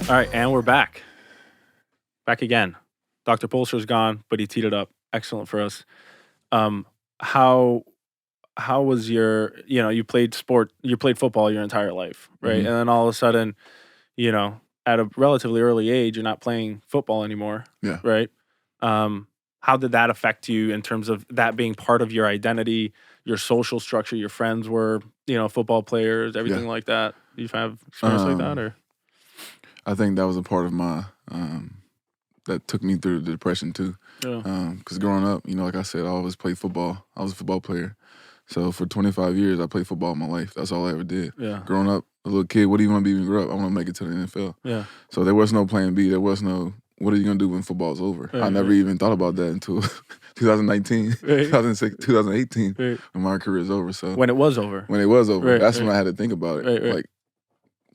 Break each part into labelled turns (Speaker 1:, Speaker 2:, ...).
Speaker 1: All right, and we're back. Back again. Dr. Polster's gone, but he teed it up. Excellent for us. Um, how how was you played football your entire life, right?
Speaker 2: Mhm.
Speaker 1: And then all of a sudden, at a relatively early age, you're not playing football anymore,
Speaker 2: Yeah.
Speaker 1: right? Um, how did that affect you in terms of that being part of your identity, your social structure? Your friends were, football players,
Speaker 2: Yeah.
Speaker 1: everything like that. You have experience like that,
Speaker 2: Um,
Speaker 1: or
Speaker 2: I think that was a part of my that took me through the depression too.
Speaker 1: yeah,
Speaker 2: Because growing up, like I said, I always played football. I was a football player. So for 25 years, I played football in my life. That's all I ever did.
Speaker 1: yeah,
Speaker 2: Growing up, a little kid, what do you want to be when you grow up? I want to make it to the NFL.
Speaker 1: yeah,
Speaker 2: So there was no plan B. There was no, what are you going to do when football's over? I
Speaker 1: right,
Speaker 2: never
Speaker 1: right,
Speaker 2: even thought about that until 2019,
Speaker 1: right,
Speaker 2: 2006, 2018,
Speaker 1: right.
Speaker 2: when my career is over. So
Speaker 1: When it was over,
Speaker 2: when it was over,
Speaker 1: right,
Speaker 2: that's when
Speaker 1: right,
Speaker 2: I had to think about it.
Speaker 1: right, right,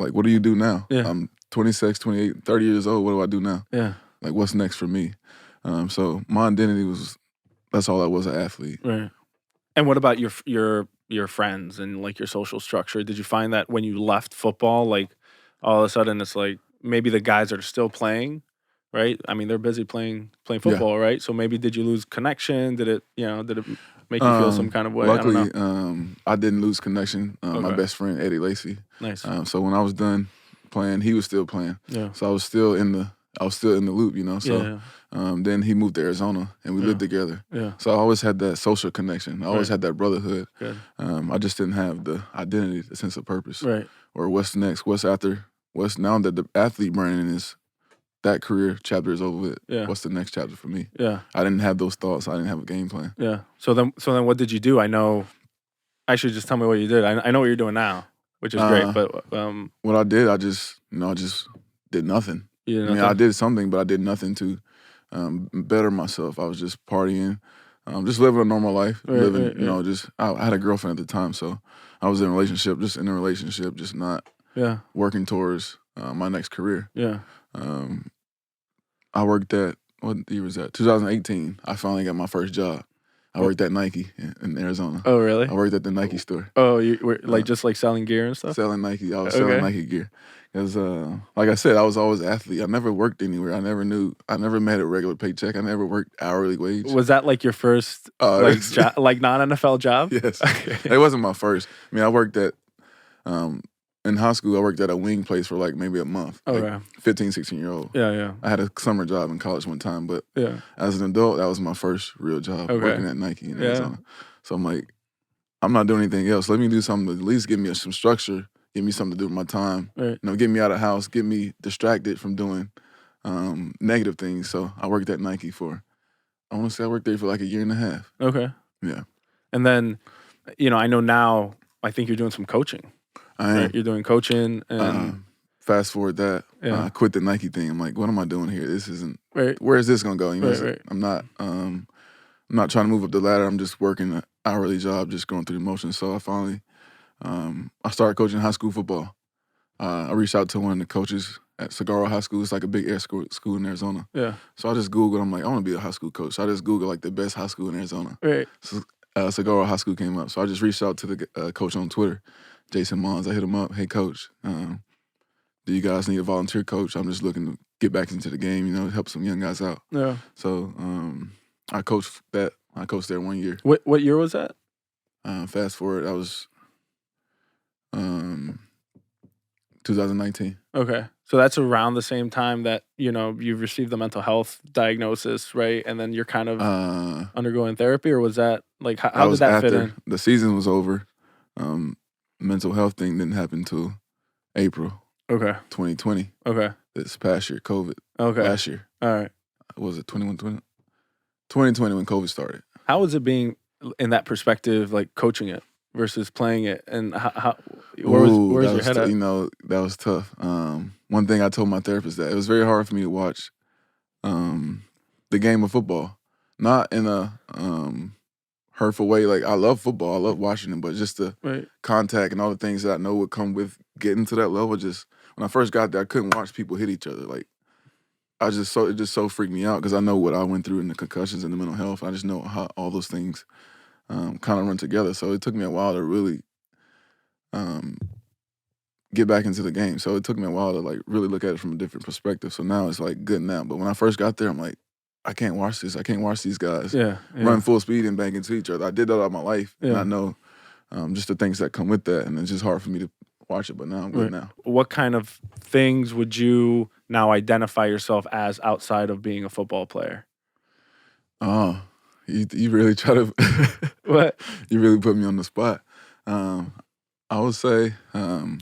Speaker 2: Like, what do you do now?
Speaker 1: yeah,
Speaker 2: I'm 26, 28, 30 years old. What do I do now?
Speaker 1: yeah,
Speaker 2: Like, what's next for me? So my identity that's all I was, an athlete.
Speaker 1: right. And what about your friends and like your social structure? Did you find that when you left football, like all of a sudden it's like maybe the guys are still playing, right? I mean, they're busy playing
Speaker 2: Yeah.
Speaker 1: football, right? So maybe did you lose connection? Did it make you feel some kind of way? I don't know.
Speaker 2: Luckily, I didn't lose connection. My
Speaker 1: Okay,
Speaker 2: best friend, Eddie Lacy.
Speaker 1: nice.
Speaker 2: So when I was done playing, he was still playing.
Speaker 1: Yeah,
Speaker 2: So I was still in the loop, So
Speaker 1: yeah,
Speaker 2: then he moved to Arizona, and we
Speaker 1: yeah,
Speaker 2: lived together.
Speaker 1: yeah.
Speaker 2: So I always had that social connection. I always
Speaker 1: Right,
Speaker 2: had that brotherhood.
Speaker 1: good.
Speaker 2: I just didn't have the identity, the sense of purpose,
Speaker 1: Right,
Speaker 2: or what's next, what's after, what's now that the athlete Brandon is that career chapter is over with.
Speaker 1: yeah,
Speaker 2: What's the next chapter for me?
Speaker 1: yeah,
Speaker 2: I didn't have those thoughts. I didn't have a game plan.
Speaker 1: yeah. So then, what did you do? I know. Actually, just tell me what you did. I know what you're doing now, which is great.
Speaker 2: Uh,
Speaker 1: But
Speaker 2: what I did, I just did nothing.
Speaker 1: you did
Speaker 2: I mean, I
Speaker 1: nothing.
Speaker 2: did something, but I did nothing to better myself. I was just partying, just living a normal life,
Speaker 1: Right,
Speaker 2: living,
Speaker 1: right, right.
Speaker 2: I had a girlfriend at the time, so I was in a relationship, just not
Speaker 1: Yeah,
Speaker 2: working towards my next career.
Speaker 1: yeah.
Speaker 2: Um, I worked at, what year was that? 2018. I finally got my first job. I
Speaker 1: Oh,
Speaker 2: worked at Nike in Arizona.
Speaker 1: oh, really?
Speaker 2: I worked at the Nike store.
Speaker 1: Oh, you were
Speaker 2: Uh,
Speaker 1: like just like selling gear and stuff?
Speaker 2: Selling Nike. I was selling
Speaker 1: Okay.
Speaker 2: Nike gear. Because, like I said, I was always an athlete. I never worked anywhere. I never made a regular paycheck. I never worked hourly wage.
Speaker 1: Was that like your first
Speaker 2: Uh,
Speaker 1: like job, like non-NFL job?
Speaker 2: yes.
Speaker 1: Okay.
Speaker 2: It wasn't my first. I mean, I worked um, in high school, I worked at a wing place for like maybe a month, like
Speaker 1: Okay.
Speaker 2: 15, 16-year-old.
Speaker 1: Yeah, yeah,
Speaker 2: I had a summer job in college one time, but
Speaker 1: yeah.
Speaker 2: as an adult, that was my first real job,
Speaker 1: Okay.
Speaker 2: working at Nike in
Speaker 1: Yeah.
Speaker 2: Arizona. So I'm like, I'm not doing anything else. Let me do something to at least give me some structure, give me something to do with my time,
Speaker 1: Right.
Speaker 2: get me out of the house, get me distracted from doing negative things. So I worked at Nike I want to say I worked there for like a year and a half.
Speaker 1: Okay.
Speaker 2: Yeah.
Speaker 1: And then, I know now. I think you're doing some coaching,
Speaker 2: I
Speaker 1: right?
Speaker 2: am.
Speaker 1: You're doing coaching, and
Speaker 2: Fast forward that,
Speaker 1: yeah,
Speaker 2: I quit the Nike thing. I'm like, what am I doing here? This isn't,
Speaker 1: right,
Speaker 2: where is this going to go?
Speaker 1: right, right.
Speaker 2: I'm not trying to move up the ladder. I'm just working an hourly job, just going through the motions. So I finally, I started coaching high school football. I reached out to one of the coaches at Saguaro High School. It's like a big air school in Arizona.
Speaker 1: Yeah,
Speaker 2: So I just Googled, I'm like, I want to be a high school coach. So I just Googled like the best high school in Arizona.
Speaker 1: right.
Speaker 2: So, Saguaro High School came up. So I just reached out to the coach on Twitter, Jason Mons. I hit him up, hey coach, do you guys need a volunteer coach? I'm just looking to get back into the game, help some young guys out.
Speaker 1: Yeah.
Speaker 2: So I coached there 1 year.
Speaker 1: What year was that?
Speaker 2: Fast forward, that was 2019.
Speaker 1: Okay. So that's around the same time that, you've received the mental health diagnosis, right? And then you're kind of undergoing therapy, or was that like how did that fit in?
Speaker 2: The season was over. Mental health thing didn't happen until April
Speaker 1: Okay.
Speaker 2: 2020.
Speaker 1: Okay.
Speaker 2: This past year, COVID.
Speaker 1: Okay.
Speaker 2: Last year.
Speaker 1: All right.
Speaker 2: Was it 2020 when COVID started.
Speaker 1: How was it being in that perspective, like coaching it versus playing it, and how where's your head at?
Speaker 2: That was tough. One thing I told my therapist that it was very hard for me to watch the game of football, not in a hurtful way. Like I love football, I love watching it, but just the
Speaker 1: Right.
Speaker 2: contact and all the things that I know would come with getting to that level. Just when I first got there, I couldn't watch people hit each other. Like it just so freaked me out because I know what I went through in the concussions and the mental health. I just know how all those things kind of run together. So it took me a while to really get back into the game. So it took me a while to like really look at it from a different perspective. So now it's like good now. But when I first got there, I'm like, I can't watch this. I can't watch these guys
Speaker 1: Yeah.
Speaker 2: run full speed and bang into each other. I did that all my life, and
Speaker 1: Yeah.
Speaker 2: I know just the things that come with that, and it's just hard for me to watch it. But now I'm good
Speaker 1: Right.
Speaker 2: now.
Speaker 1: What kind of things would you now identify yourself as outside of being a football player?
Speaker 2: Oh, you really try to
Speaker 1: What?
Speaker 2: you really put me on the spot. I would say I'm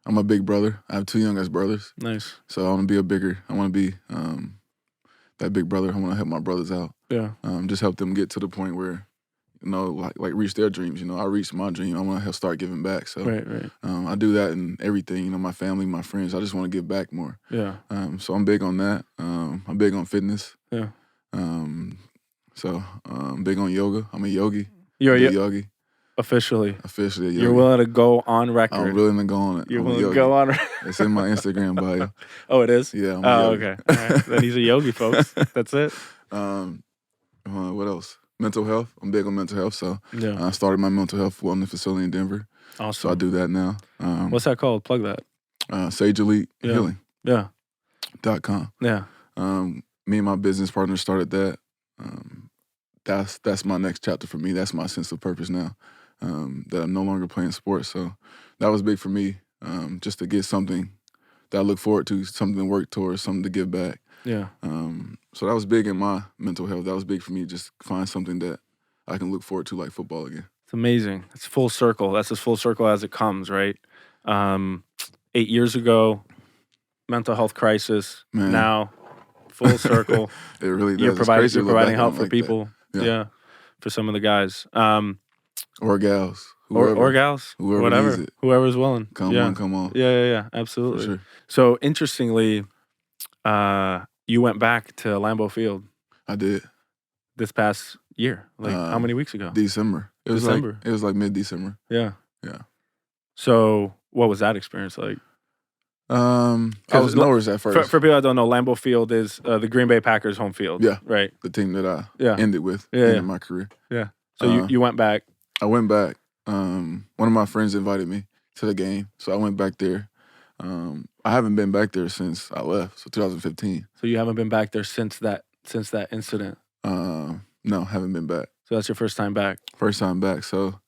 Speaker 2: a big brother. I have 2 youngest brothers,
Speaker 1: Nice.
Speaker 2: so I want to be I want to be that big brother. I want to help my brothers out.
Speaker 1: Yeah.
Speaker 2: Just help them get to the point where, like reach their dreams. I reached my dream. I want to start giving back. So
Speaker 1: Right.
Speaker 2: I do that in everything. My family, my friends. I just want to give back more.
Speaker 1: Yeah.
Speaker 2: So I'm big on that. I'm big on fitness.
Speaker 1: Yeah.
Speaker 2: So I'm big on yoga. I'm a yogi.
Speaker 1: You're
Speaker 2: Do yogi.
Speaker 1: officially.
Speaker 2: Officially a yogi.
Speaker 1: You're willing to go on
Speaker 2: I'm
Speaker 1: record.
Speaker 2: willing to go on it.
Speaker 1: You're
Speaker 2: I'm a
Speaker 1: willing to
Speaker 2: yogi.
Speaker 1: go on.
Speaker 2: It's in my Instagram bio.
Speaker 1: Oh, it is?
Speaker 2: Yeah, I'm a
Speaker 1: Oh,
Speaker 2: yogi.
Speaker 1: okay. All right. Then he's a yogi, folks. That's it.
Speaker 2: What else? Mental health. I'm big on mental health. So
Speaker 1: Yeah.
Speaker 2: I started my mental health wellness facility in Denver.
Speaker 1: Awesome.
Speaker 2: So I do that now.
Speaker 1: What's that called? Plug that.
Speaker 2: Sage Elite Healing.
Speaker 1: Yeah.
Speaker 2: .com.
Speaker 1: Yeah.
Speaker 2: Me and my business partner started that. That's my next chapter for me. That's my sense of purpose now. That I'm no longer playing sports. So that was big for me. Just to get something that I look forward to, something to work towards, something to give back.
Speaker 1: Yeah.
Speaker 2: So that was big in my mental health. That was big for me. Just find something that I can look forward to, like football again.
Speaker 1: It's amazing. It's full circle. That's as full circle as it comes, right? 8 years ago, mental health crisis.
Speaker 2: Man.
Speaker 1: Now, full circle.
Speaker 2: It really does.
Speaker 1: You're
Speaker 2: It's
Speaker 1: providing,
Speaker 2: crazy to
Speaker 1: you're
Speaker 2: look
Speaker 1: providing
Speaker 2: back
Speaker 1: help
Speaker 2: on it
Speaker 1: for
Speaker 2: like that.
Speaker 1: people. Yeah. For some of the guys.
Speaker 2: Or gals.
Speaker 1: Or gals.
Speaker 2: Whoever
Speaker 1: whatever.
Speaker 2: needs it.
Speaker 1: Whoever's willing.
Speaker 2: Come
Speaker 1: yeah.
Speaker 2: on, come on.
Speaker 1: Yeah.
Speaker 2: For
Speaker 1: Absolutely.
Speaker 2: sure.
Speaker 1: So, interestingly, you went back to Lambeau Field
Speaker 2: I did.
Speaker 1: this past year. Like, how many weeks ago?
Speaker 2: December. It was
Speaker 1: December.
Speaker 2: like mid-December.
Speaker 1: Yeah.
Speaker 2: Yeah.
Speaker 1: So, what was that experience like?
Speaker 2: I was nervous at first.
Speaker 1: For people that don't know, Lambeau Field is the Green Bay Packers' home field.
Speaker 2: Yeah.
Speaker 1: Right.
Speaker 2: The team that I
Speaker 1: Yeah.
Speaker 2: ended with
Speaker 1: Yeah.
Speaker 2: in my career.
Speaker 1: Yeah. So you went back.
Speaker 2: I went back. One of my friends invited me to the game, so I went back there. I haven't been back there since I left, so 2015.
Speaker 1: So you haven't been back there since that incident.
Speaker 2: No, haven't been back.
Speaker 1: So that's your first time back.
Speaker 2: First time back. So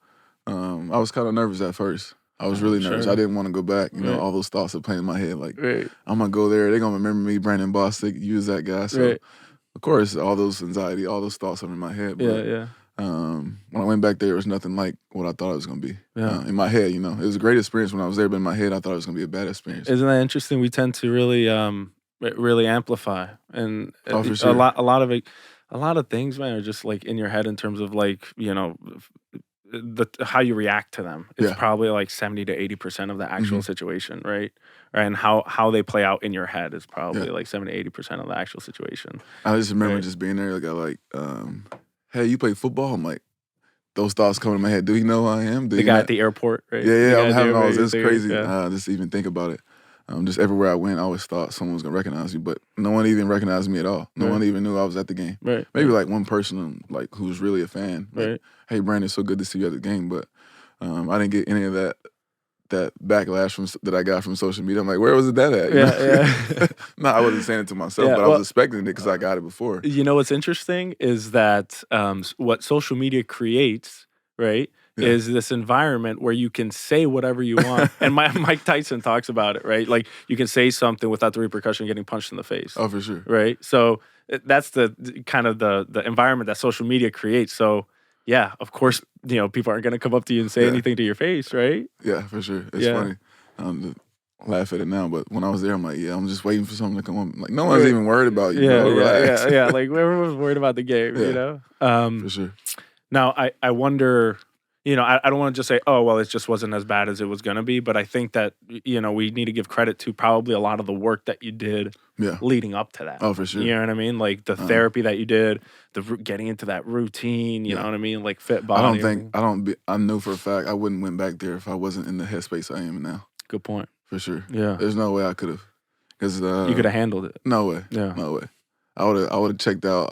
Speaker 2: I was kind of nervous at first. I was really nervous.
Speaker 1: Sure.
Speaker 2: I didn't want to go back.
Speaker 1: Right.
Speaker 2: All those thoughts are playing in my head. Like,
Speaker 1: Right.
Speaker 2: I'm going to go there. They're going to remember me, Brandon Bostick, use that guy. So,
Speaker 1: Right.
Speaker 2: of course, all those anxiety, all those thoughts are in my head. But
Speaker 1: Yeah.
Speaker 2: when I went back there, it was nothing like what I thought it was going to be.
Speaker 1: Yeah.
Speaker 2: In my head, it was a great experience when I was there, but in my head, I thought it was going to be a bad experience.
Speaker 1: Isn't that interesting? We tend to really amplify, and
Speaker 2: Oh, for sure.
Speaker 1: a lot of it, a lot of things, man, are just like in your head in terms of like how you react to them. It's
Speaker 2: Yeah.
Speaker 1: probably like 70 to 80% of the actual situation, right? And how they play out in your head is probably
Speaker 2: Yeah.
Speaker 1: like 70 to 80% of the actual situation.
Speaker 2: I just remember
Speaker 1: Right.
Speaker 2: just being there, hey, you play football? I'm like, those thoughts come in my head. Do you know who I am?
Speaker 1: The guy at the airport, right?
Speaker 2: Yeah, I'm
Speaker 1: The guy at the
Speaker 2: having all
Speaker 1: airport,
Speaker 2: this. It's crazy
Speaker 1: yeah.
Speaker 2: just to even think about it. Just everywhere I went, I always thought someone was going to recognize me, but no one even recognized me at all. No
Speaker 1: Right.
Speaker 2: one even knew I was at the game.
Speaker 1: Right.
Speaker 2: Maybe like one person like who's really a fan. Like,
Speaker 1: Right.
Speaker 2: hey, Brandon, so good to see you at the game. But I didn't get any of that backlash that I got from social media. I'm like, where was that at?
Speaker 1: Yeah.
Speaker 2: No, I wasn't saying it to myself,
Speaker 1: Yeah,
Speaker 2: but I
Speaker 1: well,
Speaker 2: was expecting it because I got it before.
Speaker 1: You know what's interesting is that what social media creates, right,
Speaker 2: Yeah.
Speaker 1: is this environment where you can say whatever you want. And Mike Tyson talks about it, right? Like you can say something without the repercussion of getting punched in the face,
Speaker 2: Oh, for sure.
Speaker 1: right? So that's the kind of the environment that social media creates. So yeah, of course, people aren't going to come up to you and say
Speaker 2: Yeah.
Speaker 1: anything to your face, right?
Speaker 2: Yeah, for sure. It's
Speaker 1: Yeah.
Speaker 2: funny. To laugh at it now, but when I was there, I'm like, I'm just waiting for something to come up. Like, no one's
Speaker 1: Right.
Speaker 2: even worried about you.
Speaker 1: Yeah,
Speaker 2: bro. Relax.
Speaker 1: yeah. Like everyone's worried about the game,
Speaker 2: Yeah. For sure.
Speaker 1: Now, I wonder, I don't want to just say, oh, well, it just wasn't as bad as it was going to be. But I think that, we need to give credit to probably a lot of the work that you did
Speaker 2: Yeah.
Speaker 1: leading up to that.
Speaker 2: Oh, for sure.
Speaker 1: You know what I mean? Like the therapy that you did, getting into that routine, you know what I mean? Like fit body.
Speaker 2: I know for a fact I wouldn't went back there if I wasn't in the headspace I am now.
Speaker 1: Good point.
Speaker 2: For sure.
Speaker 1: Yeah.
Speaker 2: There's no way I could have. Because
Speaker 1: You could have handled it.
Speaker 2: No way.
Speaker 1: Yeah.
Speaker 2: No way. I would have checked out.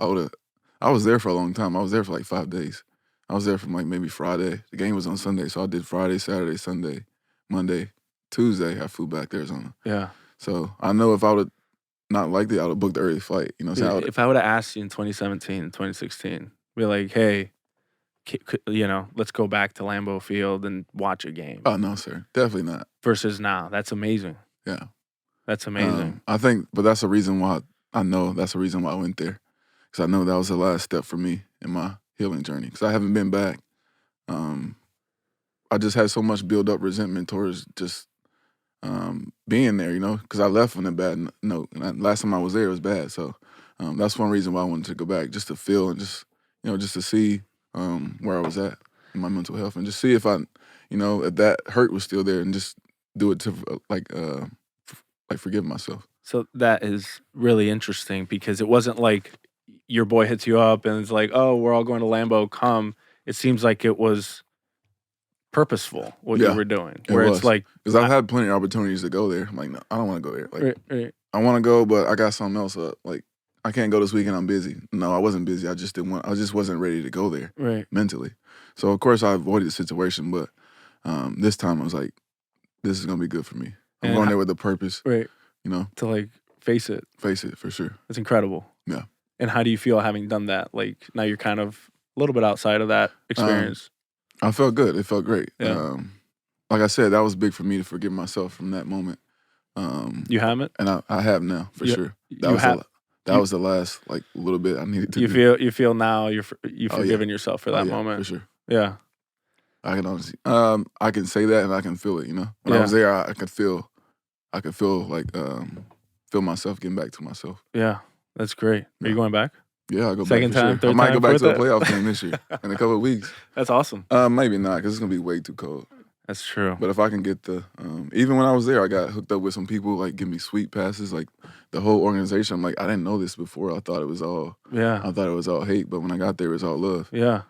Speaker 2: I was there for a long time. I was there for like 5 days. I was there from like maybe Friday. The game was on Sunday, so I did Friday, Saturday, Sunday, Monday, Tuesday, I flew back to Arizona.
Speaker 1: Yeah.
Speaker 2: So I know if I would have not liked it, I would have booked the early flight. You know what I'm saying?
Speaker 1: If I would have asked you in 2017, 2016, be like, hey, let's go back to Lambeau Field and watch a game.
Speaker 2: Oh, no, sir. Definitely not.
Speaker 1: Versus now. That's amazing.
Speaker 2: Yeah.
Speaker 1: That's amazing.
Speaker 2: I think, but that's the reason why I went there. Because I know that was the last step for me in my healing journey. Because I haven't been back. I just had so much build-up resentment towards just being there, because I left on a bad note. And last time I was there, it was bad. So that's one reason why I wanted to go back, just to feel and just to see where I was at in my mental health, and just see if if that hurt was still there, and just do it to forgive myself.
Speaker 1: So that is really interesting, because it wasn't like your boy hits you up and it's like, oh, we're all going to Lambeau, come. It seems like it was purposeful what you were doing. Where it's like,
Speaker 2: because I've had plenty of opportunities to go there. I'm like, no, I don't want to go there. Like,
Speaker 1: right.
Speaker 2: I want to go, but I got something else up. Like, I can't go this weekend. I'm busy. No, I wasn't busy. I just wasn't ready to go there mentally. So of course I avoided the situation, but this time I was like, this is gonna be good for me. I'm going there with a purpose.
Speaker 1: Right. To like face it.
Speaker 2: Face it for sure.
Speaker 1: It's incredible.
Speaker 2: Yeah.
Speaker 1: And how do you feel having done that? Like, now you're kind of a little bit outside of that experience.
Speaker 2: I felt good. It felt great.
Speaker 1: Yeah.
Speaker 2: Like I said, that was big for me to forgive myself from that moment.
Speaker 1: You haven't?
Speaker 2: And I have now for sure. That was the last little bit I needed to
Speaker 1: do. You feel now you've forgiven yourself for that moment.
Speaker 2: For sure.
Speaker 1: Yeah.
Speaker 2: I can honestly, I can say that, and I can feel it. When I was there, I could feel feel myself getting back to myself.
Speaker 1: Yeah, that's great. Are you going back?
Speaker 2: Yeah, I'll go
Speaker 1: Second
Speaker 2: back.
Speaker 1: time,
Speaker 2: sure.
Speaker 1: third
Speaker 2: I might
Speaker 1: time,
Speaker 2: go back to a
Speaker 1: fourth
Speaker 2: playoff game this year in a couple of weeks.
Speaker 1: That's awesome.
Speaker 2: Maybe not, because it's gonna be way too cold.
Speaker 1: That's true.
Speaker 2: But if I can get even when I was there, I got hooked up with some people give me sweet passes, the whole organization. I'm like, I didn't know this before. I thought it was all hate, but when I got there, it was all love.
Speaker 1: Yeah.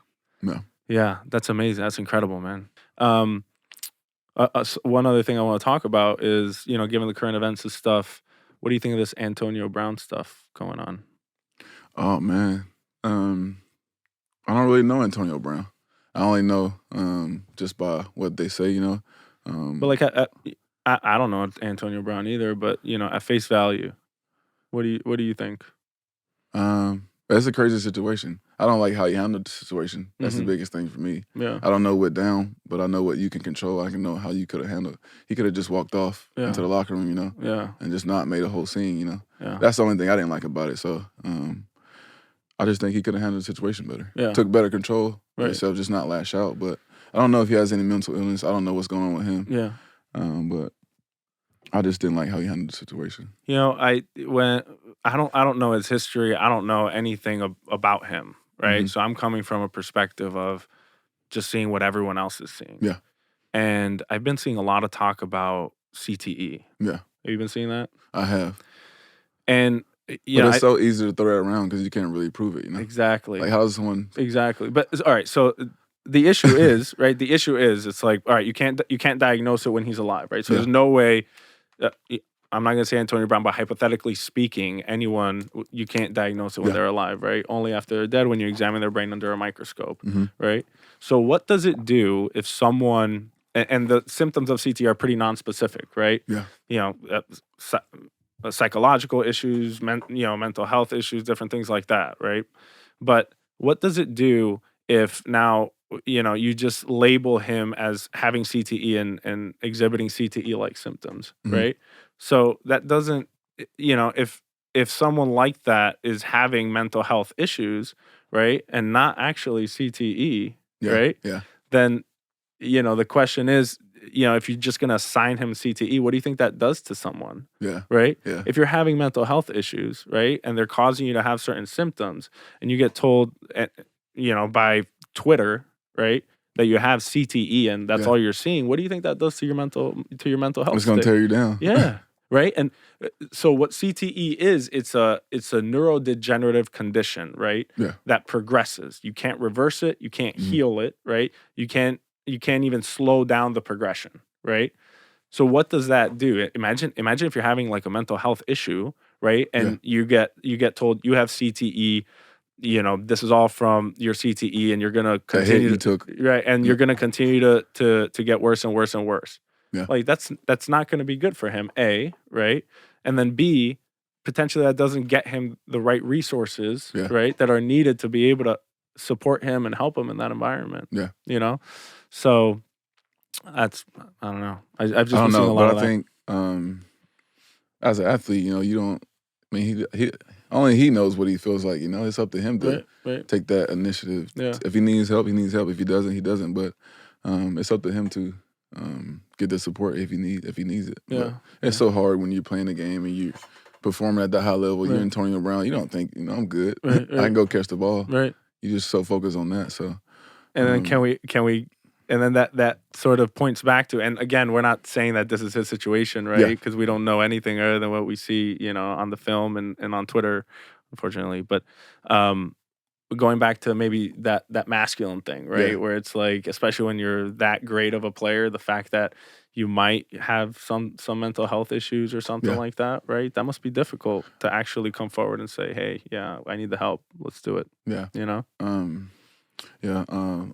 Speaker 2: Yeah.
Speaker 1: Yeah, that's amazing. That's incredible, man. One other thing I want to talk about is, given the current events and stuff, what do you think of this Antonio Brown stuff going on?
Speaker 2: Oh man, I don't really know Antonio Brown. I only know just by what they say,
Speaker 1: But I don't know Antonio Brown either. But at face value, what do you think?
Speaker 2: It's a crazy situation. I don't like how he handled the situation. That's the biggest thing for me.
Speaker 1: Yeah.
Speaker 2: I don't know what down, but I know what you can control. I can know how you could have handled it. He could have just walked off into the locker room,
Speaker 1: Yeah.
Speaker 2: and just not made a whole scene,
Speaker 1: Yeah.
Speaker 2: That's the only thing I didn't like about it. So I just think he could have handled the situation better.
Speaker 1: Yeah.
Speaker 2: Took better control of himself, just not lash out. But I don't know if he has any mental illness. I don't know what's going on with him.
Speaker 1: Yeah.
Speaker 2: But I just didn't like how he handled the situation.
Speaker 1: I don't know his history. I don't know anything about him, right?
Speaker 2: Mm-hmm.
Speaker 1: So I'm coming from a perspective of just seeing what everyone else is seeing.
Speaker 2: Yeah.
Speaker 1: And I've been seeing a lot of talk about CTE.
Speaker 2: Yeah.
Speaker 1: Have you been seeing that?
Speaker 2: I have.
Speaker 1: And
Speaker 2: but it's so easy to throw that around because you can't really prove it,
Speaker 1: Exactly.
Speaker 2: Like, how does someone...
Speaker 1: Exactly. But all right, so the issue is, right? The issue is, it's like, all right, you can't diagnose it when he's alive, right? So there's no way. I'm not gonna say Antonio Brown, but hypothetically speaking, anyone, you can't diagnose it when they're alive, right? Only after they're dead, when you examine their brain under a microscope, right? So what does it do if someone, and the symptoms of CTE are pretty non-specific, right?
Speaker 2: Yeah.
Speaker 1: Psychological issues, mental health issues, different things like that, right? But what does it do if now, you just label him as having CTE and exhibiting CTE-like symptoms, right? So that doesn't, if someone like that is having mental health issues, right, and not actually CTE, right?
Speaker 2: Yeah.
Speaker 1: Then, the question is, if you're just going to assign him CTE, what do you think that does to someone?
Speaker 2: Yeah.
Speaker 1: Right?
Speaker 2: Yeah.
Speaker 1: If you're having mental health issues, right, and they're causing you to have certain symptoms, and you get told, by Twitter, right, that you have CTE and that's all you're seeing, what do you think that does to your mental health?
Speaker 2: It's going to tear you down.
Speaker 1: Yeah. Right? And so what CTE is, it's a neurodegenerative condition, right?
Speaker 2: Yeah.
Speaker 1: That progresses. You can't reverse it, you can't heal it, right? You can't even slow down the progression, right? So what does that do? Imagine if you're having like a mental health issue, right? And you get told you have CTE, this is all from your CTE, and you're gonna continue
Speaker 2: you took.
Speaker 1: right, and you're gonna continue to get worse and worse and worse.
Speaker 2: Yeah.
Speaker 1: Like that's not going to be good for him. A, right, and then B, potentially that doesn't get him the right resources,
Speaker 2: Yeah.
Speaker 1: right, that are needed to be able to support him and help him in that environment.
Speaker 2: Yeah.
Speaker 1: You know, so that's I don't know. I've
Speaker 2: I
Speaker 1: just been
Speaker 2: don't
Speaker 1: seeing
Speaker 2: know,
Speaker 1: a lot
Speaker 2: but
Speaker 1: of
Speaker 2: I
Speaker 1: that.
Speaker 2: think as an athlete, you don't. I mean, he only he knows what he feels like. It's up to him to
Speaker 1: Right.
Speaker 2: take that initiative.
Speaker 1: Yeah.
Speaker 2: If he needs help, he needs help. If he doesn't, he doesn't. But it's up to him to get the support if he needs it.
Speaker 1: Yeah.
Speaker 2: But it's so hard when you're playing the game and you performing at that high level. You're
Speaker 1: Right.
Speaker 2: Antonio Brown. You don't think I'm good.
Speaker 1: Right.
Speaker 2: I can go catch the ball.
Speaker 1: Right.
Speaker 2: You're just so focused on that. So
Speaker 1: And then can we and then that sort of points back to, and again, we're not saying that this is his situation, right?
Speaker 2: Yeah.
Speaker 1: Because we don't know anything other than what we see, on the film and on Twitter, unfortunately. But going back to maybe that masculine thing, right?
Speaker 2: Yeah.
Speaker 1: Where it's like, especially when you're that great of a player, the fact that you might have some mental health issues or something
Speaker 2: Yeah.
Speaker 1: like that, right? That must be difficult to actually come forward and say, hey, yeah, I need the help. Let's do it.
Speaker 2: Yeah.
Speaker 1: Yeah.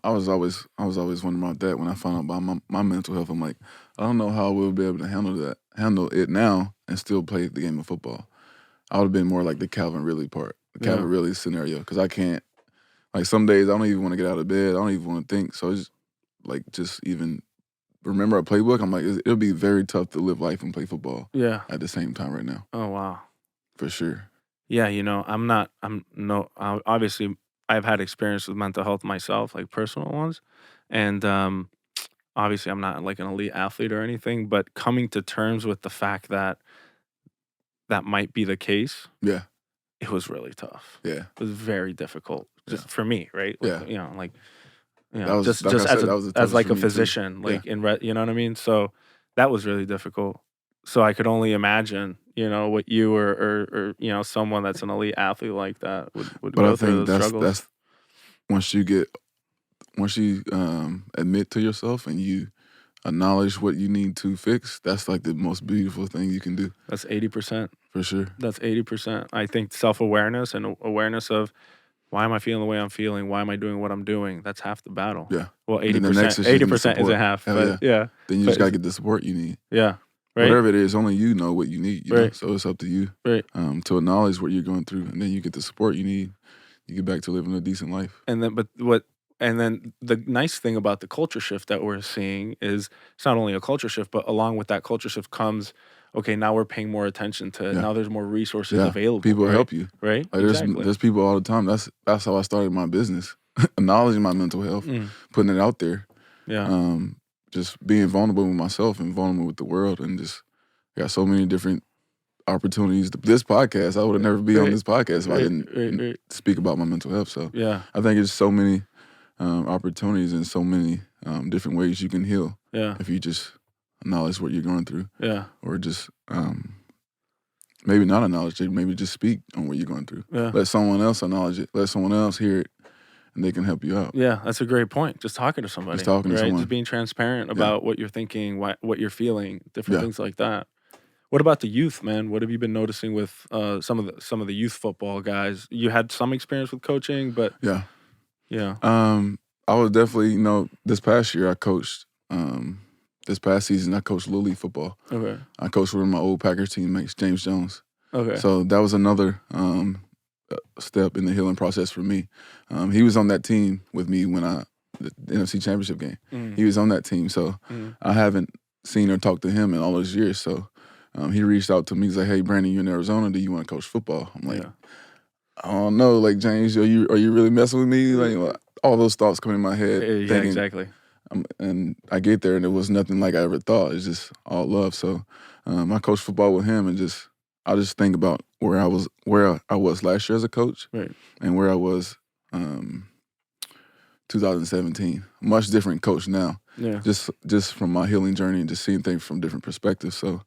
Speaker 2: I was always wondering about that when I found out about my mental health. I'm like, I don't know how I will be able to handle it now and still play the game of football. I would have been more like the Calvin Ridley part, the Calvin Ridley scenario, because I can't. Like some days I don't even want to get out of bed. I don't even want to think. So it's just even remember a playbook. I'm like, it'll be very tough to live life and play football.
Speaker 1: Yeah.
Speaker 2: At the same time right now.
Speaker 1: Oh wow.
Speaker 2: For sure.
Speaker 1: Yeah, obviously I've had experience with mental health myself, like personal ones. And obviously I'm not like an elite athlete or anything, but coming to terms with the fact that that might be the case,
Speaker 2: Yeah.
Speaker 1: it was really tough.
Speaker 2: Yeah.
Speaker 1: It was very difficult just for me, right?
Speaker 2: Yeah.
Speaker 1: That was just
Speaker 2: like I
Speaker 1: as
Speaker 2: said, that was the toughest
Speaker 1: like
Speaker 2: for
Speaker 1: a
Speaker 2: me, too.
Speaker 1: physician,
Speaker 2: Yeah.
Speaker 1: like you know what I mean? So that was really difficult. So I could only imagine, what you or someone that's an elite athlete like that would
Speaker 2: But
Speaker 1: go
Speaker 2: I
Speaker 1: through
Speaker 2: think
Speaker 1: those struggles.
Speaker 2: that's once you admit to yourself and you acknowledge what you need to fix, that's like the most beautiful thing you can do.
Speaker 1: That's 80%.
Speaker 2: For sure.
Speaker 1: That's 80%. I think self-awareness and awareness of, why am I feeling the way I'm feeling? Why am I doing what I'm doing? That's half the battle.
Speaker 2: Yeah.
Speaker 1: Well,
Speaker 2: And then the next
Speaker 1: 80%.
Speaker 2: is just need
Speaker 1: 80% isn't
Speaker 2: support.
Speaker 1: half,
Speaker 2: Hell
Speaker 1: but yeah.
Speaker 2: Then you
Speaker 1: But
Speaker 2: just gotta get the support you need.
Speaker 1: Yeah. Right.
Speaker 2: Whatever it is, only you know what you need. You know?
Speaker 1: Right.
Speaker 2: So it's up to you
Speaker 1: Right.
Speaker 2: to acknowledge what you're going through, and then you get the support you need. You get back to living a decent life.
Speaker 1: And then, the nice thing about the culture shift that we're seeing is it's not only a culture shift, but along with that culture shift comes, okay, now we're paying more attention to it.
Speaker 2: Yeah.
Speaker 1: Now there's more resources available.
Speaker 2: People
Speaker 1: right?
Speaker 2: help you.
Speaker 1: Right?
Speaker 2: Like there's people all the time. That's how I started my business. Acknowledging my mental health, putting it out there.
Speaker 1: Yeah.
Speaker 2: Just being vulnerable with myself and vulnerable with the world, and just got so many different opportunities. This podcast, I would have never be on this podcast if I didn't speak about my mental health. So
Speaker 1: Yeah.
Speaker 2: I think it's so many opportunities and so many different ways you can heal.
Speaker 1: Yeah.
Speaker 2: If you just acknowledge what you're going through.
Speaker 1: Yeah.
Speaker 2: Or just maybe not acknowledge it, maybe just speak on what you're going through.
Speaker 1: Yeah.
Speaker 2: Let someone else acknowledge it. Let someone else hear it, and they can help you out.
Speaker 1: Yeah, that's a great point. Just talking to somebody.
Speaker 2: Just talking to
Speaker 1: right?
Speaker 2: someone.
Speaker 1: Just being transparent about what you're thinking, what you're feeling, different
Speaker 2: Yeah.
Speaker 1: things like that. What about the youth, man? What have you been noticing with some of the youth football guys? You had some experience with coaching, but
Speaker 2: Yeah.
Speaker 1: yeah.
Speaker 2: I was definitely, this past year I coached. This past season I coached Little League football.
Speaker 1: Okay.
Speaker 2: I coached with my old Packers teammates, James Jones.
Speaker 1: Okay.
Speaker 2: So that was another step in the healing process for me. He was on that team with me when the NFC Championship game. He was on that team, so I haven't seen or talked to him in all those years. So he reached out to me. He's like, "Hey, Brandon, you're in Arizona. Do you want to coach football?" I'm like, I don't know. Like, James, are you really messing with me? Like all those thoughts come in my head.
Speaker 1: Yeah,
Speaker 2: thinking,
Speaker 1: exactly.
Speaker 2: And I get there, and it was nothing like I ever thought. It's just all love. So I coached football with him, and I just think about where I was last year as a coach,
Speaker 1: right,
Speaker 2: and where I was 2017. Much different coach now.
Speaker 1: Yeah.
Speaker 2: Just from my healing journey and just seeing things from different perspectives. So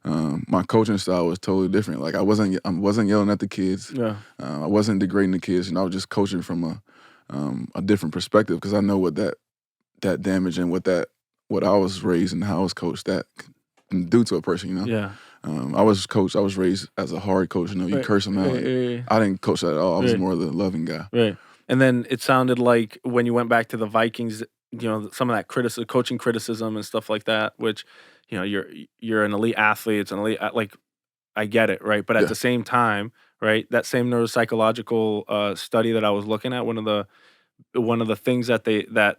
Speaker 2: my coaching style was totally different. Like I wasn't yelling at the kids.
Speaker 1: Yeah.
Speaker 2: I wasn't degrading the kids, and I was just coaching from a different perspective because I know what that damage and what I was raised and how I was coached that can do to a person.
Speaker 1: Yeah.
Speaker 2: I was raised as a hard coach. You
Speaker 1: Right.
Speaker 2: curse them out.
Speaker 1: Right.
Speaker 2: I didn't coach that at all. I was
Speaker 1: Right.
Speaker 2: more the loving guy.
Speaker 1: Right. And then it sounded like when you went back to the Vikings, some of that coaching criticism and stuff like that, which, you're an elite athlete, it's an elite, like, I get it, right? But at
Speaker 2: Yeah.
Speaker 1: the same time, right, that same neuropsychological study that I was looking at, one of the things that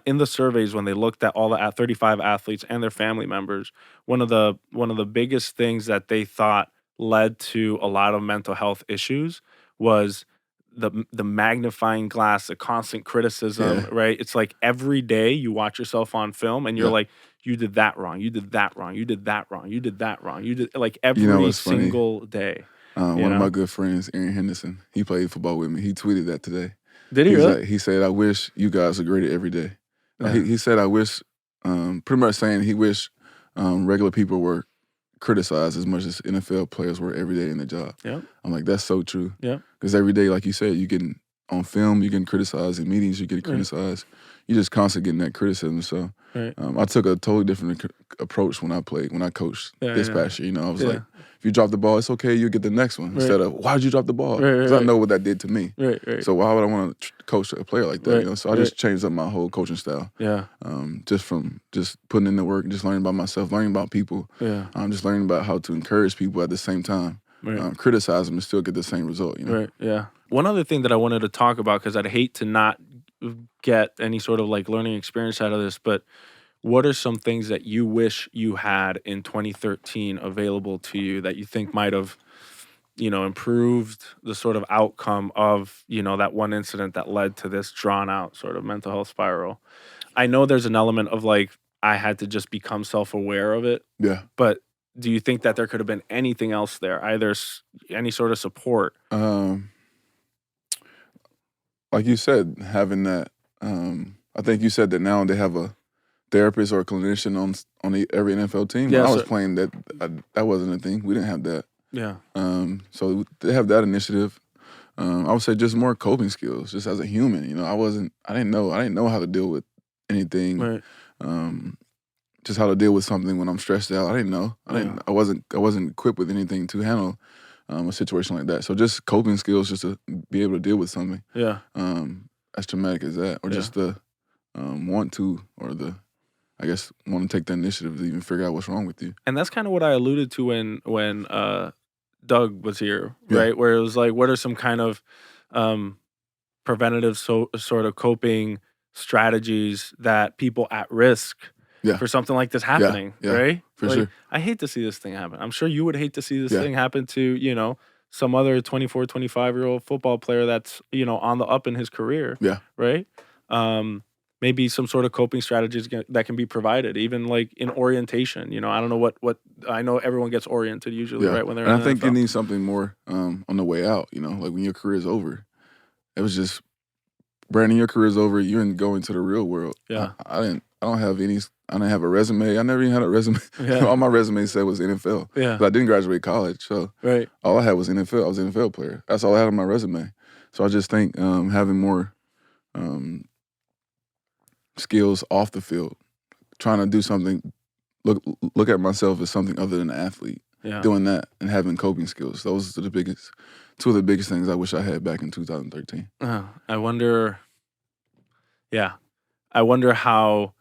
Speaker 1: in the surveys when they looked at all the 35 athletes and their family members, one of the biggest things that they thought led to a lot of mental health issues was the magnifying glass, the constant criticism,
Speaker 2: Yeah.
Speaker 1: right? It's like every day you watch yourself on film and you're
Speaker 2: Yeah.
Speaker 1: like, you did that wrong, you did that wrong, you did that wrong, you did that wrong, you did, like,
Speaker 2: You know
Speaker 1: every
Speaker 2: what's funny?
Speaker 1: single day,
Speaker 2: One of my good friends, Aaron Henderson, he played football with me. He tweeted that today.
Speaker 1: Did he really?
Speaker 2: He said, "I wish you guys were graded every day."
Speaker 1: Yeah.
Speaker 2: He said, "I wish," pretty much saying he wish regular people were criticized as much as NFL players were every day in their job.
Speaker 1: Yep.
Speaker 2: I'm like, that's so true.
Speaker 1: Yeah.
Speaker 2: Because every day, like you said, you getting on film, you're getting criticized in meetings, you're getting criticized. You're just constantly getting that criticism. So
Speaker 1: Right.
Speaker 2: I took a totally different approach when I coached this past year. I was like, if you drop the ball, it's okay. You'll get the next one. Instead of, why did you drop the ball? Because I know what that did to me.
Speaker 1: Right.
Speaker 2: So why would I want to coach a player like that?
Speaker 1: Right,
Speaker 2: So I just changed up my whole coaching style.
Speaker 1: Yeah.
Speaker 2: Just from just putting in the work, just learning about myself, learning about people.
Speaker 1: Yeah.
Speaker 2: Just learning about how to encourage people at the same time.
Speaker 1: Right.
Speaker 2: Criticize them and still get the same result.
Speaker 1: Right. Yeah. One other thing that I wanted to talk about, because I'd hate to not get any sort of like learning experience out of this, but what are some things that you wish you had in 2013 available to you that you think might have, improved the sort of outcome of, that one incident that led to this drawn out sort of mental health spiral? I know there's an element of like, I had to just become self-aware of it,
Speaker 2: Yeah.
Speaker 1: but do you think that there could have been anything else there, either any sort of support?
Speaker 2: Like you said, having that, I think you said that now they have a therapist or a clinician on every NFL team.
Speaker 1: Yeah,
Speaker 2: when I was
Speaker 1: so-
Speaker 2: playing, that wasn't a thing. We didn't have that.
Speaker 1: Yeah.
Speaker 2: So they have that initiative. I would say just more coping skills, just as a human. I didn't know how to deal with anything.
Speaker 1: Right.
Speaker 2: Just how to deal with something when I'm stressed out. I didn't know. I wasn't equipped with anything to handle a situation like that. So just coping skills, just to be able to deal with something.
Speaker 1: Yeah.
Speaker 2: As traumatic as that, or just the want to, or I guess want to take the initiative to even figure out what's wrong with you.
Speaker 1: And that's kind of what I alluded to when Doug was here,
Speaker 2: Yeah.
Speaker 1: right? Where it was like, what are some kind of preventative sort of coping strategies that people at risk for something like this happening, right?
Speaker 2: For
Speaker 1: like,
Speaker 2: sure.
Speaker 1: I hate to see this thing happen. I'm sure you would hate to see this
Speaker 2: Yeah.
Speaker 1: thing happen to, some other 24, 25-year-old football player that's, on the up in his career.
Speaker 2: Yeah.
Speaker 1: Right? Maybe some sort of coping strategies that can be provided, even like in orientation. I don't know what I know everyone gets oriented usually, right, when they're in
Speaker 2: I
Speaker 1: the
Speaker 2: think
Speaker 1: NFL.
Speaker 2: you need something more on the way out, like when your career is over. It was just, Brandon, your career is over, you're going to the real world.
Speaker 1: Yeah.
Speaker 2: I didn't have a resume. I never even had a resume.
Speaker 1: Yeah.
Speaker 2: All my resume said was NFL.
Speaker 1: Yeah.
Speaker 2: But I didn't graduate college, so
Speaker 1: Right.
Speaker 2: all I had was NFL. I was an NFL player. That's all I had on my resume. So I just think having more skills off the field, trying to do something, look at myself as something other than an athlete.
Speaker 1: Yeah.
Speaker 2: Doing that and having coping skills. Those are two of the biggest things I wish I had back in 2013.
Speaker 1: I wonder how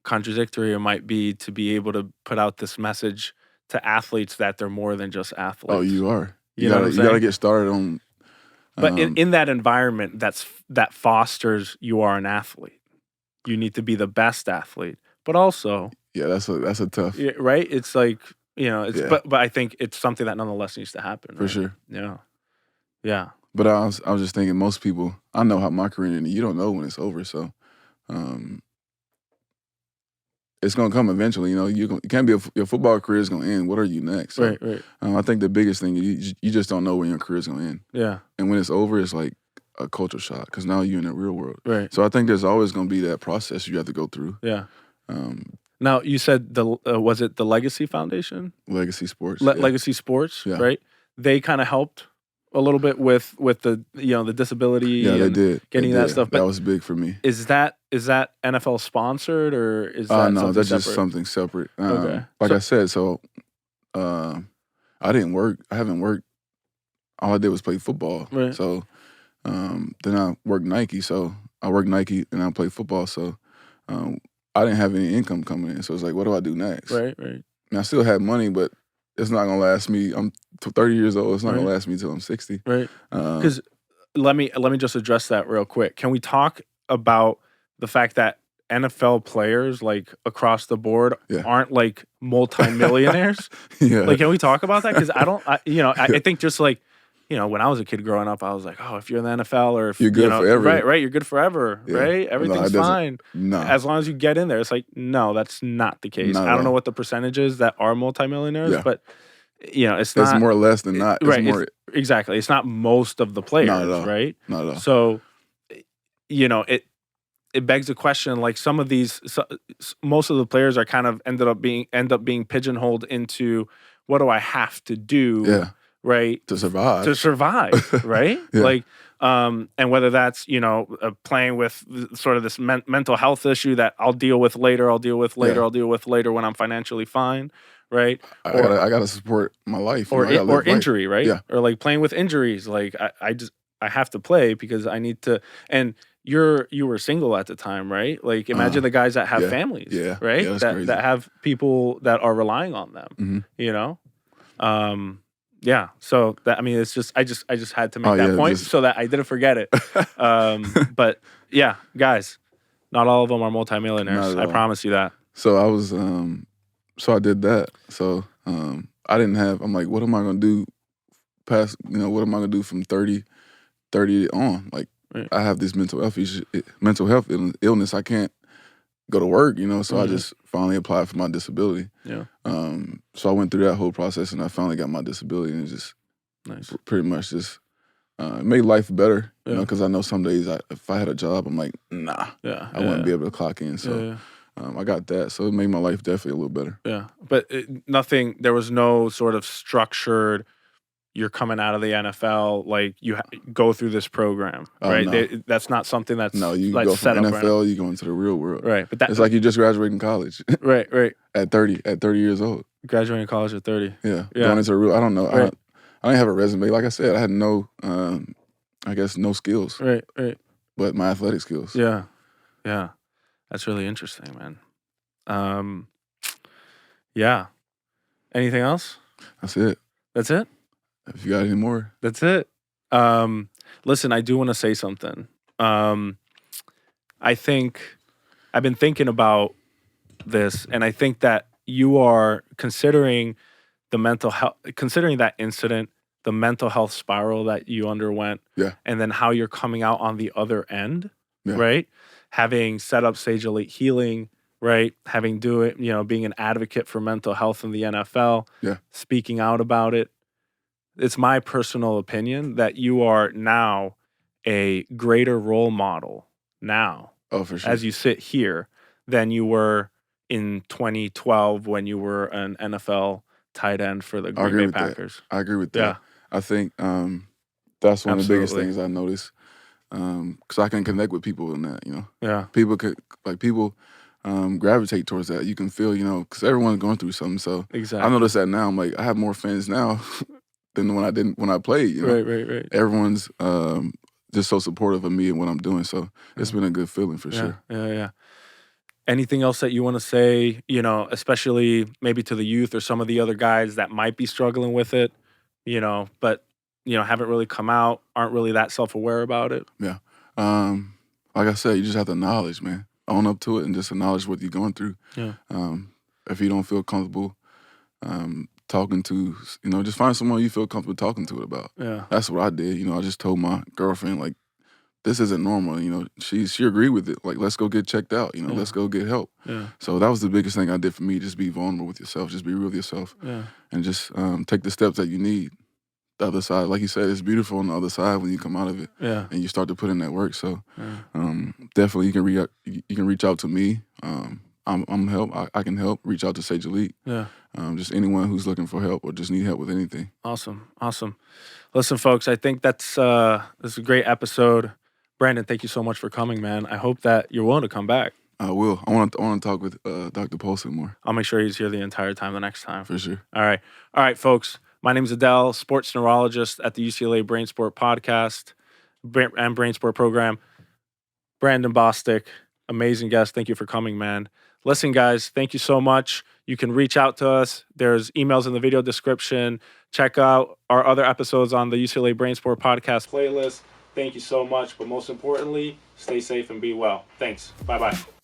Speaker 1: contradictory it might be to be able to put out this message to athletes that they're more than just athletes.
Speaker 2: Oh, you are.
Speaker 1: You know what I'm
Speaker 2: you gotta
Speaker 1: saying?
Speaker 2: get started on.
Speaker 1: But in that environment that fosters you are an athlete. You need to be the best athlete. But also,
Speaker 2: yeah, that's a tough.
Speaker 1: yeah, right? It's like, it's
Speaker 2: Yeah.
Speaker 1: but I think it's something that nonetheless needs to happen.
Speaker 2: For
Speaker 1: right?
Speaker 2: sure.
Speaker 1: Yeah. Yeah.
Speaker 2: But I was just thinking, most people, I know how my career ended. You don't know when it's over, so it's gonna come eventually. You can't be your football career is gonna end. What are you next? So,
Speaker 1: Right.
Speaker 2: I think the biggest thing you just don't know when your career is gonna end.
Speaker 1: Yeah.
Speaker 2: And when it's over, it's like a culture shock because now you're in the real world.
Speaker 1: Right.
Speaker 2: So I think there's always gonna be that process you have to go through.
Speaker 1: Yeah. Now you said was it the Legacy Foundation?
Speaker 2: Legacy Sports.
Speaker 1: Legacy Sports,
Speaker 2: Yeah.
Speaker 1: right? They kind of helped a little bit with the the disability.
Speaker 2: Yeah, they
Speaker 1: and
Speaker 2: did.
Speaker 1: getting
Speaker 2: They
Speaker 1: that
Speaker 2: did.
Speaker 1: stuff. But
Speaker 2: That was big for me.
Speaker 1: is that NFL sponsored or is that
Speaker 2: No,
Speaker 1: something
Speaker 2: that's
Speaker 1: separate?
Speaker 2: just something separate.
Speaker 1: Okay.
Speaker 2: Like
Speaker 1: So-
Speaker 2: I said, so I didn't work. I haven't worked. All I did was play football.
Speaker 1: Right.
Speaker 2: So then I worked Nike. So I work Nike and I play football, so I didn't have any income coming in. So it's like, what do I do next?
Speaker 1: Right.
Speaker 2: And I still had money, but it's not gonna last me. I'm 30 years old. It's not gonna
Speaker 1: Right.
Speaker 2: last me till I'm 60.
Speaker 1: Right. Because let me just address that real quick. Can we talk about the fact that NFL players like across the board
Speaker 2: Yeah.
Speaker 1: aren't like multimillionaires?
Speaker 2: Yeah.
Speaker 1: Like, can we talk about that? Because I
Speaker 2: Yeah.
Speaker 1: think just like, when I was a kid growing up, I was like, oh, if you're in the NFL or if
Speaker 2: You're good forever.
Speaker 1: right, you're good forever,
Speaker 2: Yeah.
Speaker 1: right?
Speaker 2: No,
Speaker 1: Everything's
Speaker 2: it doesn't.
Speaker 1: fine
Speaker 2: No.
Speaker 1: as long as you get in there. It's like, no, that's not the case.
Speaker 2: Not at
Speaker 1: I don't know
Speaker 2: all.
Speaker 1: what the percentage is that are multimillionaires,
Speaker 2: Yeah.
Speaker 1: but it's
Speaker 2: It's
Speaker 1: not
Speaker 2: more or less than not. It's
Speaker 1: right.
Speaker 2: more.
Speaker 1: Exactly. It's not most of the
Speaker 2: Not at
Speaker 1: players,
Speaker 2: all.
Speaker 1: right?
Speaker 2: Not at all.
Speaker 1: So, it begs the question, like some of these, most of the players are kind of end up being pigeonholed into what do I have to do,
Speaker 2: Yeah.
Speaker 1: right,
Speaker 2: To survive.
Speaker 1: right?
Speaker 2: Yeah.
Speaker 1: Like, and whether that's playing with sort of this mental health issue that I'll deal with later, I'll deal with later,
Speaker 2: Yeah.
Speaker 1: I'll deal with later when I'm financially fine, right?
Speaker 2: I gotta support my life.
Speaker 1: Or
Speaker 2: I gotta live
Speaker 1: injury,
Speaker 2: life.
Speaker 1: right?
Speaker 2: Yeah.
Speaker 1: Or like playing with injuries. Like I have to play because I need to. And you were single at the time, right? Like imagine the guys that have
Speaker 2: yeah.
Speaker 1: families,
Speaker 2: Yeah.
Speaker 1: right?
Speaker 2: Yeah, that's
Speaker 1: that
Speaker 2: crazy.
Speaker 1: that have people that are relying on them.
Speaker 2: Mhm.
Speaker 1: Yeah. So that it's just I just had to make that
Speaker 2: yeah,
Speaker 1: point
Speaker 2: just-
Speaker 1: so that I didn't forget it. But yeah, guys, not all of them are multimillionaires.
Speaker 2: Not at
Speaker 1: I
Speaker 2: all.
Speaker 1: promise you that.
Speaker 2: So I was so I did that. So I didn't have. I'm like, what am I gonna do past? What am I gonna do from 30 on? Like
Speaker 1: Right.
Speaker 2: I have this mental health illness. I can't go to work. So I just finally applied for my disability.
Speaker 1: Yeah.
Speaker 2: So I went through that whole process and I finally got my disability and it just
Speaker 1: Nice.
Speaker 2: pretty much just made life better.
Speaker 1: Yeah.
Speaker 2: Because I know some days if I had a job, I'm like, nah,
Speaker 1: Yeah.
Speaker 2: I wouldn't be able to clock in. So I got that. So it made my life definitely a little better.
Speaker 1: Yeah, but there was no sort of structured, you're coming out of the NFL, like you go through this program,
Speaker 2: Oh,
Speaker 1: right?
Speaker 2: no.
Speaker 1: That's not something that's
Speaker 2: No, you
Speaker 1: like
Speaker 2: go
Speaker 1: set
Speaker 2: from
Speaker 1: up
Speaker 2: NFL, you go into the real world.
Speaker 1: right. But
Speaker 2: It's like you just graduated college
Speaker 1: right.
Speaker 2: at 30 years old.
Speaker 1: Graduating college at 30.
Speaker 2: Yeah,
Speaker 1: Yeah.
Speaker 2: going into the real. I don't know.
Speaker 1: Right.
Speaker 2: I didn't have a resume. Like I said, I had no, I guess no skills,
Speaker 1: Right.
Speaker 2: but my athletic skills.
Speaker 1: Yeah. That's really interesting, man. Yeah. Anything else?
Speaker 2: That's it.
Speaker 1: That's it?
Speaker 2: If you got any more,
Speaker 1: That's it. Listen, I do want to say something. I think I've been thinking about this, and I think that you are considering that incident, the mental health spiral that you underwent,
Speaker 2: Yeah.
Speaker 1: and then how you're coming out on the other end,
Speaker 2: Yeah.
Speaker 1: right? Having set up Sage Elite Healing, right? Having being an advocate for mental health in the NFL,
Speaker 2: Yeah.
Speaker 1: speaking out about it. It's my personal opinion that you are now a greater role model now
Speaker 2: Oh, for sure.
Speaker 1: as you sit here than you were in 2012 when you were an NFL tight end for the Green Bay Packers.
Speaker 2: I agree with that.
Speaker 1: Yeah.
Speaker 2: I think that's one of the biggest
Speaker 1: Absolutely.
Speaker 2: things I noticed because I can connect with people in that.
Speaker 1: Yeah.
Speaker 2: People gravitate towards that. You can feel, because everyone's going through something. So
Speaker 1: Exactly.
Speaker 2: I notice that now. I'm like, I have more fans now than when I played.
Speaker 1: Right.
Speaker 2: Everyone's just so supportive of me and what I'm doing. So it's been a good feeling for sure.
Speaker 1: Yeah. Anything else that you want to say, especially maybe to the youth or some of the other guys that might be struggling with it, but, haven't really come out, aren't really that self-aware about it?
Speaker 2: Yeah. Like I said, you just have to acknowledge, man. Own up to it and just acknowledge what you're going through.
Speaker 1: Yeah.
Speaker 2: If you don't feel comfortable talking to, just find someone you feel comfortable talking to it about.
Speaker 1: Yeah.
Speaker 2: That's what I did. I just told my girlfriend, like, this isn't normal. She agreed with it. Like, let's go get checked out. Let's go get help.
Speaker 1: Yeah.
Speaker 2: So that was the biggest thing I did for me. Just be vulnerable with yourself. Just be real with yourself.
Speaker 1: Yeah.
Speaker 2: And just take the steps that you need. The other side, like you said, it's beautiful on the other side when you come out of it.
Speaker 1: Yeah.
Speaker 2: And you start to put in that work. So definitely you can reach out to me. I'm help. I can help. Reach out to Sage Elite.
Speaker 1: Yeah.
Speaker 2: Just anyone who's looking for help or just need help with anything.
Speaker 1: Awesome. Listen, folks, I think this is a great episode. Brandon, thank you so much for coming, man. I hope that you're willing to come back.
Speaker 2: I will. I want to talk with Dr. Bostick more.
Speaker 1: I'll make sure he's here the entire time the next time.
Speaker 2: For sure.
Speaker 1: All right, folks. My name is Adel, sports neurologist at the UCLA Brain Sport Podcast and Brain Sport program. Brandon Bostick, amazing guest. Thank you for coming, man. Listen, guys, thank you so much. You can reach out to us. There's emails in the video description. Check out our other episodes on the UCLA Brain Sport podcast playlist. Thank you so much. But most importantly, stay safe and be well. Thanks. Bye-bye.